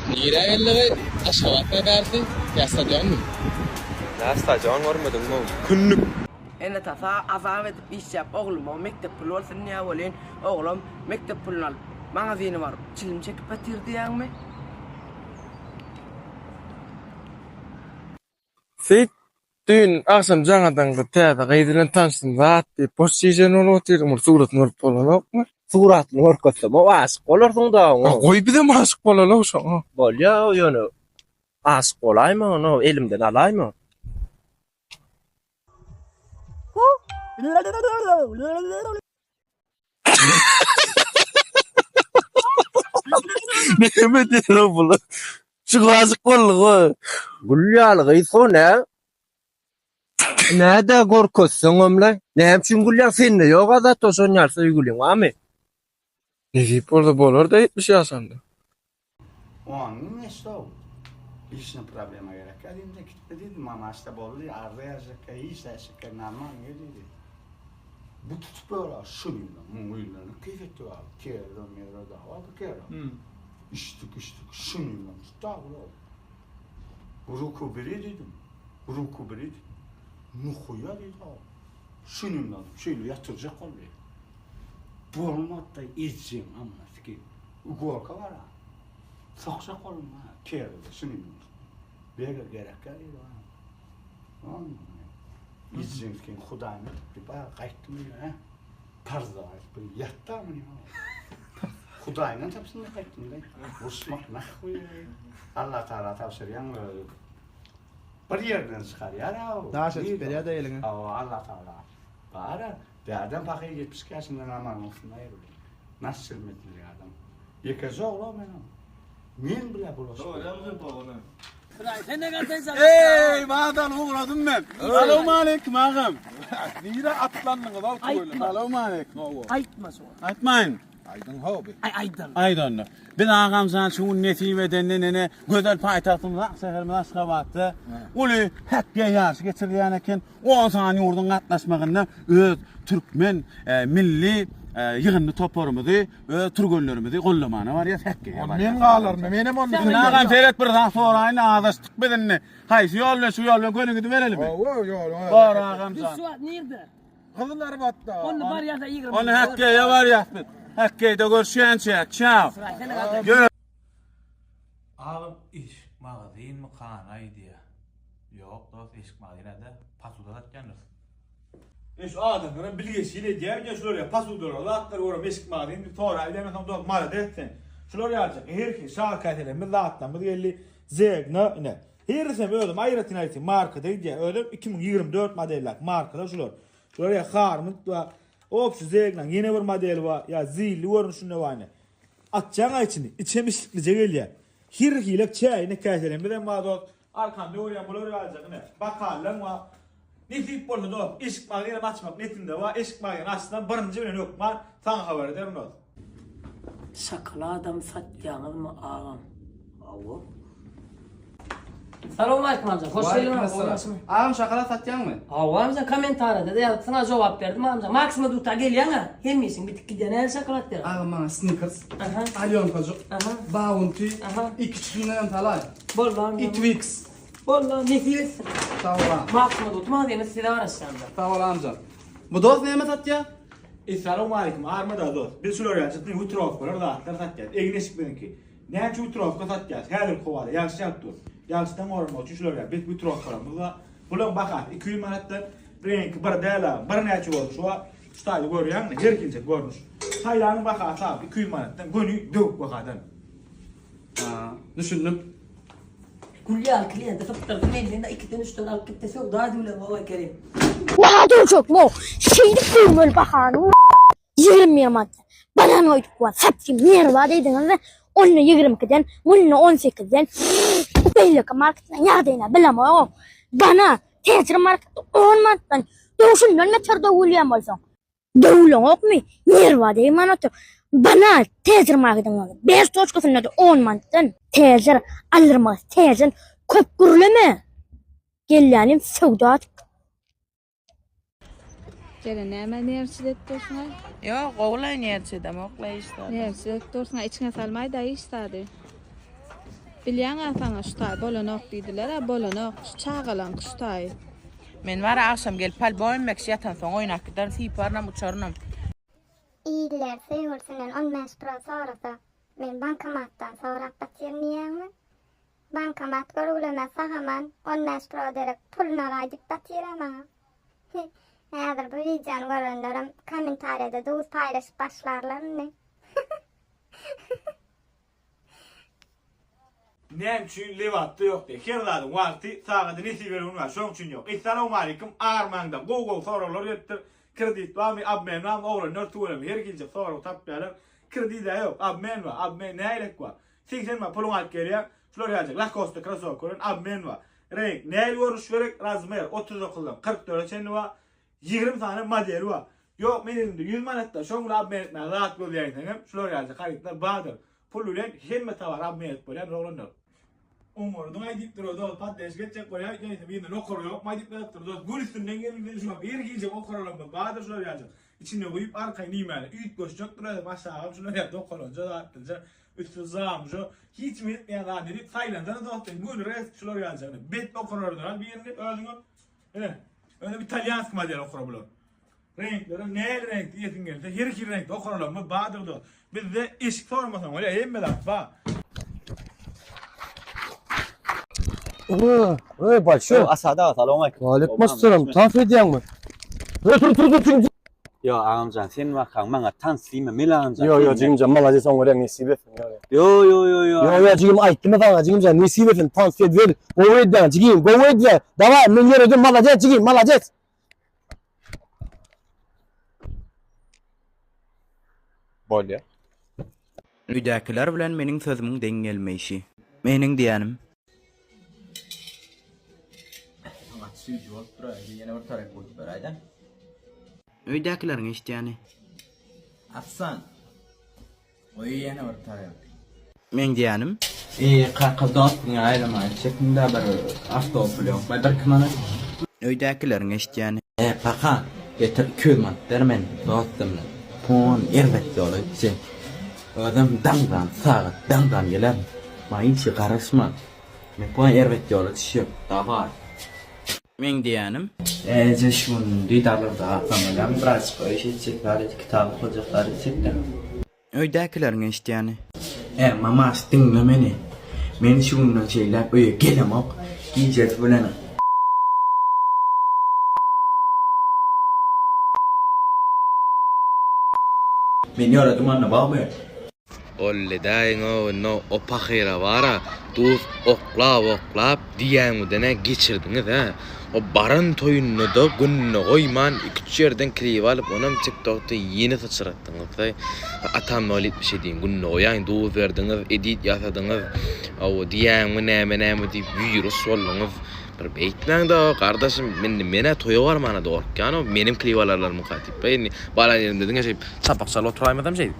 Nirayelleri Aşgabat'a verdi. Ya stadion mu? Ya stadion görmedim mi? Günlük. Ene tasa azam edip iş yap oğlum o mektep pulu olsun ya olayın oğlum mektep pulunu alıp magazini var çilim çekip bitirdi yani. Seyit dün akşam жаңадан gıtada gaydilen tanıştım zat diye postçijen onu oturum suratını örüp bolan yok mu? Suratını örkötsem o aşık olursun da onu. Koy bir de maşık bolan o şoň. Bol ya yani aşık olayım onu elimden alayım. Ne diyor o bunu? Şu gazık bolluğu. Gülyalı gıyso ne? Nerede korkusun ömle? Ne hemşin gülyan seninle yok da tosun yarsa gülyan var mı? Ne deyip orada bolar da 70 yaşandı. Onun işte o. Hiç ne problema gerek. Elimde gitti dedim ama işte bollu arda yazık. İyi seçik normal dedi. Bu tutup böyle şunuyla, mumuyla, keyfetti var. Kero, mero da var, kero. İçtik, şunuyla, tutar bu. Ruku biri dedim. Ruku biri dedim. Nuhuya dedi o. Şunuyla, şöyle yatıracak oluyor. Bu olmadı da içeceğim ama ki. Gorka var ha. Soksak olma. Kero da şunuyla. Böyle gerek geliyor ha. Tamam mı? İçeceğim ki Huday'ın bir bak kayıttım ya. Tarzda var. Bir yattı mı ya? Huday'ın tepsinde kayıttım da. Vurmak nakhuy. Allah Teala tavsiyen bir yerden çıkar ya. Daha şey periya da eline. Allah Teala. Bari bir adam bakıyor 70 yaşından aman olsun hayır. Nasıl hürmetli adam. Yekaz oğlu benim. Men bile bulaşıyor. Hey, madan uğradım ben. Selamun aleyküm ağam. Nire atlandınız al koyun. Selamun aleyküm. Aytma sonra. Aytmayın. Aydın hobi. Aydın. Aydın. Ben ağam sana şu netimeden ne güzel paytahtımda seferime Aşgabat'ta. Ulu hakka yaş getirýäneken 10 sany ýurdun gatnaşmagynda öz türkmen milli yığınny toparymyzy ve türgönlerimizi gollamana var ya hakka. Men galarmy, menem onu. Ağam seyret bir daha soraýyn ağdaşdyk bilenni. Haýsy ýol şu ýol gönüňizi berelim. Ýol. Bar ağam sen. Suat nerede? Kızlar batta. Onu var ya da 20. Onu hakka var ya. Hakka da görüşýänçe. Çao. Ağam iş magazin mi kanay diye. Yok dost iş magazinde pasuda atjanız. Eş adamların bilgisiyle diye şuraya pasuda atlar oram eşik magazin sonra demesem dost mala dersen. Şuraya alacak. Her ki şarkılarımız dağıtlamız geldi. Zegna ne? Her sen öldüm ayratın ayratın marka diye öldüm 2024 modeller markalar şular. Şuraya harmut ve opsi Zegna yeni bir model var ya zilli görünüşünde var ne? Atacağın içini içemişliklice geliyor. Hirgilek çayını kayselim. Bir de madem arkanda oraya bulur alacak ne? Bakalım var. Nefik boldu dost. Eşik magazini açmak netinde var. Eşik magazini açsam birinci bilen yok var. Sana haber ederim dost. Şakalı adam satacağınız mı ağam? Avu. Selamun aleyküm amca. Hoş geldin. Ağam şakala satyan mı? Avu amca komentarda dedi ya sana cevap verdim amca. Maksima duta geliyor ha. Yemişsin bitik giden her şakalat der. Ağam bana Snickers, Aha. Alyon kocuk, Aha. Bounty, Aha. 2 çiğneden talay, Bol lan. Twix. Bol lan ne diyorsun? Sağ ol ağam. Maksima tutma diye size uğraşacağım da. Sağ ol amca. Bu dost neyme satya? Esselamu aleyküm. Armada dost. Biz şuraya alacak. Ne utrof var. Orada atlar satacağız. Egin eşik benimki. Ne şu utrof satacağız. Her kovada. Yaxşı yaptır. Yaxşıdan orma için şuraya. Biz utrof var. Burada bulan bakar. 200 manattan renk bir dela. Bir neçe oldu şu an. Staylı görüyor musun? Her kimse görmüş. Hayranın bakar tabi 200 manattan. Gönü dövük bakardan. Düşündüm. Kulyal kliyente fıttırdım elinde 2'den 3'ten alıp gittesi yok. Daha düğülen baba kerim. Vahadın çok mu? Şeydi kırmızı bakanı. 20 madde. Bana ne oyduk var? Satayım. Nerede deydiniz ve onunla 22'den, bununla 18'den. Belli ki marketten yardayına bilemiyorum. Bana tesir markette 10 madden. Doğuşun metrede uğulayam olsun. Doğulan yok mu? Nerede deyim anlatıyor. Bana tesir marketten 5 toçkasında da 10 madden. Tesir alırmaz. Tesir köp gürleme. Gel sevdat. Jere näme nerçilet dursun ay? Yok oğlan nerçide mi? Oğlan işte. Nerçilet dursun ay içine salmay da iştadi. Bilýän asaňa şutaj bolanok diýdiler, bolanok çağalan şutaj. Men var akşam gelip pal boyunmak yatan soň oýnak gider siparnam uçarnam. İyiler seyhursunen 15 pro sonrası. Men bankomattan sorap batyrmýärmi? Bankomat görülemez sagaman 15 pro derek pulny alaýdyk batyrama. Häzir bu videonu görenlerim kommentariyada duz paylaşıp başlarlarını. Nem çünkü levatta yok diye. Kerladın vakti sağada nesi verin var. Şoň üçin yok. Assalamu alaykum. Armanda Google soralar ýetdir. Kredit var mı? Abmen var mı? Oğlan nört tuğulam. Her gece soru tapýarlar. Kredit de yok. Abmen var. Abmen näýlek var? 80 ma pulun alıp gelýär. Şular ýazak. Lacoste crossover abmen var. Renk näýil görüş gerek? Razmer 30 okyldan 44 çenli var. 20 tane modeli var. Yok men elimde 100 manatda şoň abmen etmä rahat bolýar. Şular ýazak. Haritler badyr. Pul bilen hemme tawar abmen et bolýar oğlanlar. Umurdu aýdyp durdy, patdeş geçjek bolýar, ýa-da bir nokor ýok, aýdyp durdy. Gol üstünden geldi şu bir gece okoralım. Baýda şular ýazak. İçine goýup arkaý nimäle üýt göçjek durdy, başaýam şular ýa okorunja da atdyja. Üstü zamjy hiç mi etmeýän adam edip Taylanddan dotdy. Gol res şular ýazak. Bet okorardylar birini özüňe. Öyle bir İtalyansk model okora bular. Renkleri näil renk diýetin gelse, her iki renk okoralım. Baýda bizde eşik formasy bolýar, hemme var. Oy başo. Asada assalamu alaykum. Waalaikumsalam. Taf edýäňmi? Tur. Yo ağamcan sen wakaň maňa tans diýme melanjan. Yo jigimjan malazes oňa nesip etsin. Yo. Yo jigim aýtdymy sana jigimjan nesip etsin tans edýär. Gowy edýär jigim, gowy edýär. Dawa men ýeredim malazes jigim malazes. Bolýar. Üýdäkiler bilen meniň sözümiň deň gelmeýşi. Meniň diýänim Üýdäkilerin eşitýäni. Afsan. Oy ýene bir tarap. Men diýänim. Qaqadan aýramaý. Çekinde bir avtobus ýok. Bir kimana. Üýdäkilerin eşitýäni. Paqa. Getir 200 manat bermen. Dostumla. Pon erbet ýoly. Adam dangdan sağa dangdan geler. Maýynçy garaşma. Men pon erbet ýoly düşüp dawa. Men diýänim. Şun diýdarlarda atamalam biraz goýşyçyklary kitap okujaklary çekdi. Üýdäkilerin eşitýäni. Mama stingle meni. Men şundan şeyler öýe gelemok. Giýjet bilen. Men ýaradym anna bagmy. Olle daýyň no opahira bara. Duz oklap diýäňdene geçirdiňiz ha. O baran toyunny da günne goýman 2-3 ýerden kirip alyp onam TikTokda ýene saçratdyňyz. Atam nolit bir şey diýin günne goýan duz berdiňiz, edit ýasadyňyz. O diýäňmi näme diýip virus bolýaňyz. Bir beýtmäň da gardaşym mene toýa barmana da gorkýan o menim kliwalarlarymı gatyp. Balan ýerimde diňe şey çapak çal oturaýmadym şey.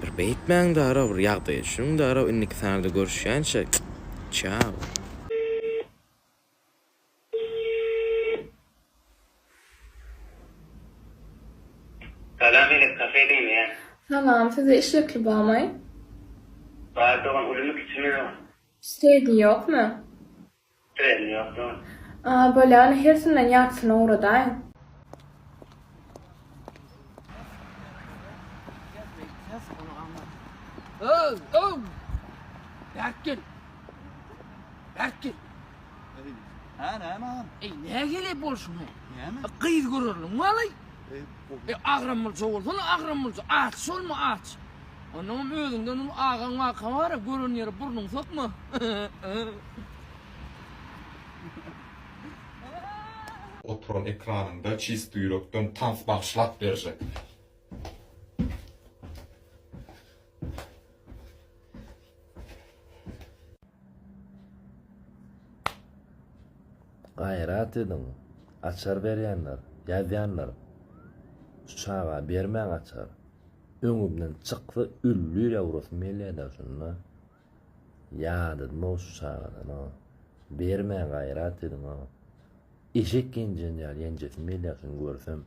Bir beýtmäň da ara bir ýagdaý şuň da ara inniki sanarda görüşýänçe. Ciao. Selam ile kafedeyim ya. Tamam, size işlikli bağmay. Pardon, ulumuk içimi yok. Stredi yok mu? Stredi yok, doğru. Böyle hani hersinden yatsına uğradayım. Berkil. Näme? Ne gelip bolşun? Qyz görürlüm walay. Agram bolsa bolsun, agram bolsa aç, solma aç. Onun özünden ağan var, görünýär burnuň sokma. Oturan ekranında çiz ýürekden tans başlap berjek. Gayrat edin. Açar berýänler, ýazýanlar. Şağa bermäň açar. Öňümden çykdy üllü ýawrus melýäda şunna. Ýa-da moşşadan o. Bermäň gayrat edin o. Eşek genjenler ýenjesi melýäsin görsem.